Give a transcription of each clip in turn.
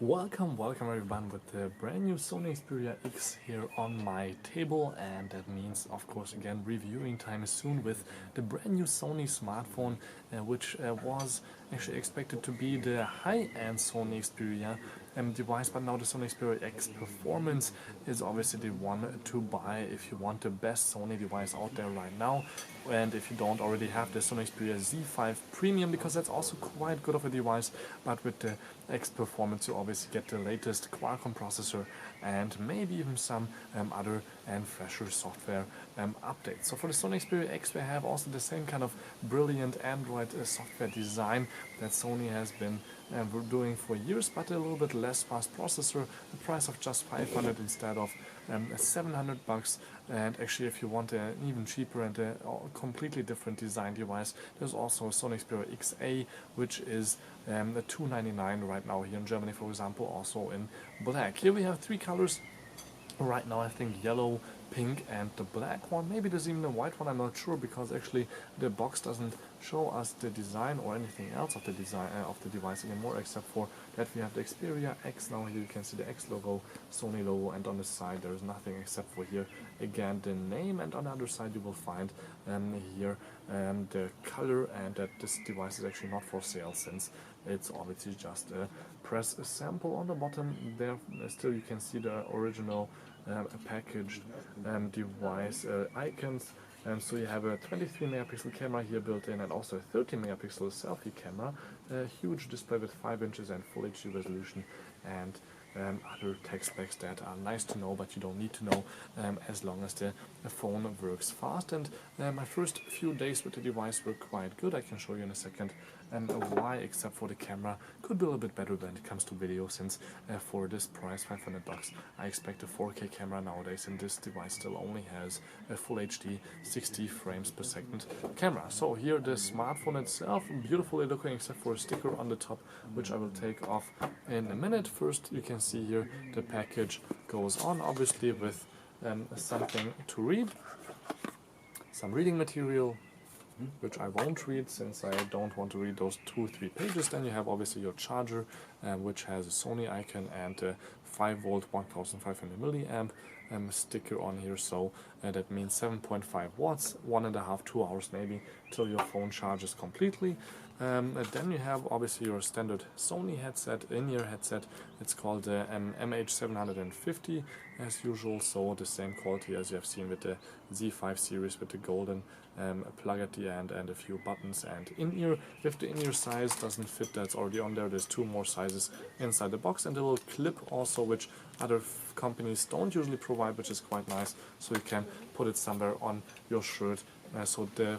Welcome everyone with the brand new Sony Xperia X here on my table, and that means of course again reviewing time soon with the brand new Sony smartphone, which was actually expected to be the high-end Sony Xperia device, but now the Sony Xperia X Performance is obviously the one to buy if you want the best Sony device out there right now, and if you don't already have the Sony Xperia Z5 Premium, because that's also quite good of a device, but with the X Performance you obviously get the latest Qualcomm processor and maybe even some other and fresher software updates. So for the Sony Xperia X we have also the same kind of brilliant Android software design that Sony has been doing for years, but a little bit less fast processor, the price of just 500 instead of 700 bucks. And actually if you want an even cheaper and a completely different design device, there's also a Sony Xperia XA, which is the $299 right now here in Germany, for example, also in black. Here we have three colors right now, I think yellow, pink and the black one. Maybe there's even a white one, I'm not sure, because actually the box doesn't show us the design or anything else of the design of the device anymore, except for that we have the Xperia X. Now here you can see the X logo, Sony logo, and on the side there is nothing except for here again the name, and on the other side you will find here the color, and that this device is actually not for sale since it's obviously just a press sample. On the bottom there still you can see the original packaged device icons. So you have a 23 megapixel camera here built in, and also a 30 megapixel selfie camera, a huge display with 5 inches and full HD resolution, and other tech specs that are nice to know but you don't need to know as long as the phone works fast. And my first few days with the device were quite good. I can show you in a second why, except for the camera could be a little bit better when it comes to video, since for this price, 500 bucks, I expect a 4K camera nowadays, and this device still only has a full HD 60 frames per second camera. So here the smartphone itself, beautifully looking except for a sticker on the top, which I will take off in a minute. First you can see here the package goes on obviously with something to read, some reading material, which I won't read since I don't want to read those 2-3 pages. Then you have obviously your charger, which has a Sony icon and a 5 volt 1500 milliamp sticker on here, so that means 7.5 watts, 1.5–2 hours maybe till your phone charges completely. Then you have obviously your standard Sony headset, in-ear headset. It's called the MH750 as usual, so the same quality as you have seen with the Z5 series, with the golden plug at the end and a few buttons and in-ear. If the in-ear size doesn't fit, that's already on there. There's 2 more sizes inside the box, and a little clip also, which other companies don't usually provide, which is quite nice, so you can put it somewhere on your shirt so the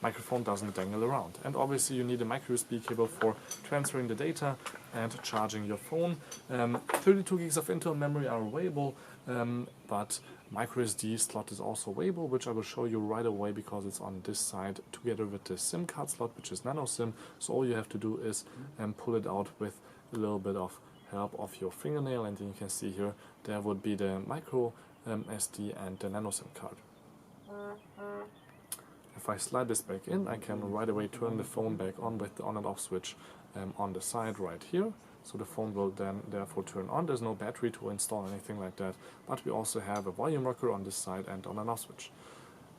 microphone doesn't dangle around. And obviously you need a micro USB cable for transferring the data and charging your phone. 32 gigs of internal memory are available, but micro SD slot is also available, which I will show you right away because it's on this side together with the SIM card slot, which is nano SIM. So all you have to do is pull it out with a little bit of help of your fingernail, and then you can see here there would be the micro SD and the nano SIM card. If I slide this back in, I can right away turn the phone back on with the on and off switch on the side right here. So the phone will then therefore turn on. There's no battery to install, anything like that, but we also have a volume rocker on this side and on and off switch.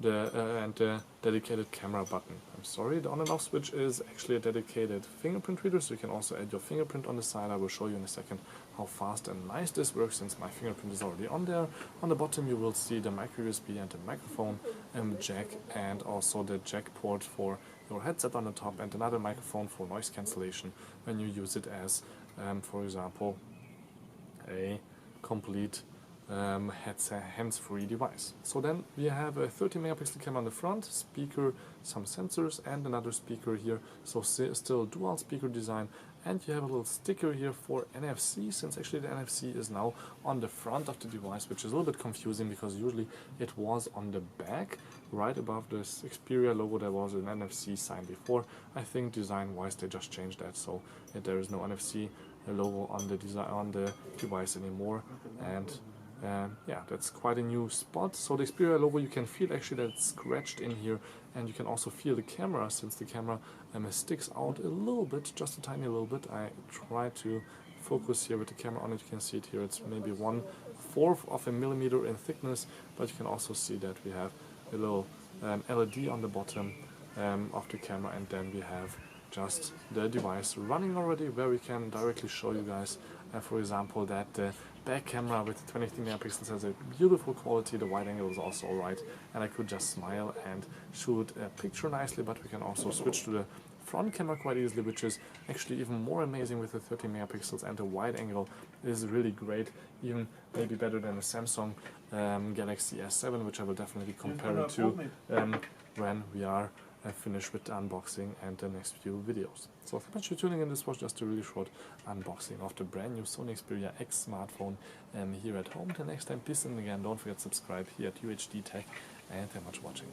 And the dedicated camera button. I'm sorry, the on and off switch is actually a dedicated fingerprint reader, so you can also add your fingerprint on the side. I will show you in a second how fast and nice this works since my fingerprint is already on there. On the bottom you will see the micro USB and the microphone jack, and also the jack port for your headset on the top, and another microphone for noise cancellation when you use it as, for example, a complete hands-free device. So then we have a 30 megapixel camera on the front, speaker, some sensors, and another speaker here, so still dual speaker design. And you have a little sticker here for NFC, since actually the NFC is now on the front of the device, which is a little bit confusing because usually it was on the back, right above this Xperia logo. There was an NFC sign before. I think design-wise they just changed that, so there is no NFC logo on the device anymore. And yeah, that's quite a new spot. So the Xperia logo, you can feel actually that it's scratched in here, and you can also feel the camera, since the camera sticks out a little bit, just a tiny little bit. I try to focus here with the camera on it. You can see it here, it's maybe 1/4 of a millimeter in thickness, but you can also see that we have a little LED on the bottom of the camera, and then we have just the device running already, where we can directly show you guys, for example, that the back camera with 23 megapixels has a beautiful quality, the wide angle is also alright, and I could just smile and shoot a picture nicely, but we can also switch to the front camera quite easily, which is actually even more amazing with the 30 megapixels, and the wide angle is really great, even maybe better than the Samsung Galaxy S7, which I will definitely compare it to when we are finished with the unboxing and the next few videos. So thank you much for tuning in. This was just a really short unboxing of the brand new Sony Xperia X smartphone here at home. Till next time, peace, and again, don't forget to subscribe here at UHD Tech, and thank you much for watching.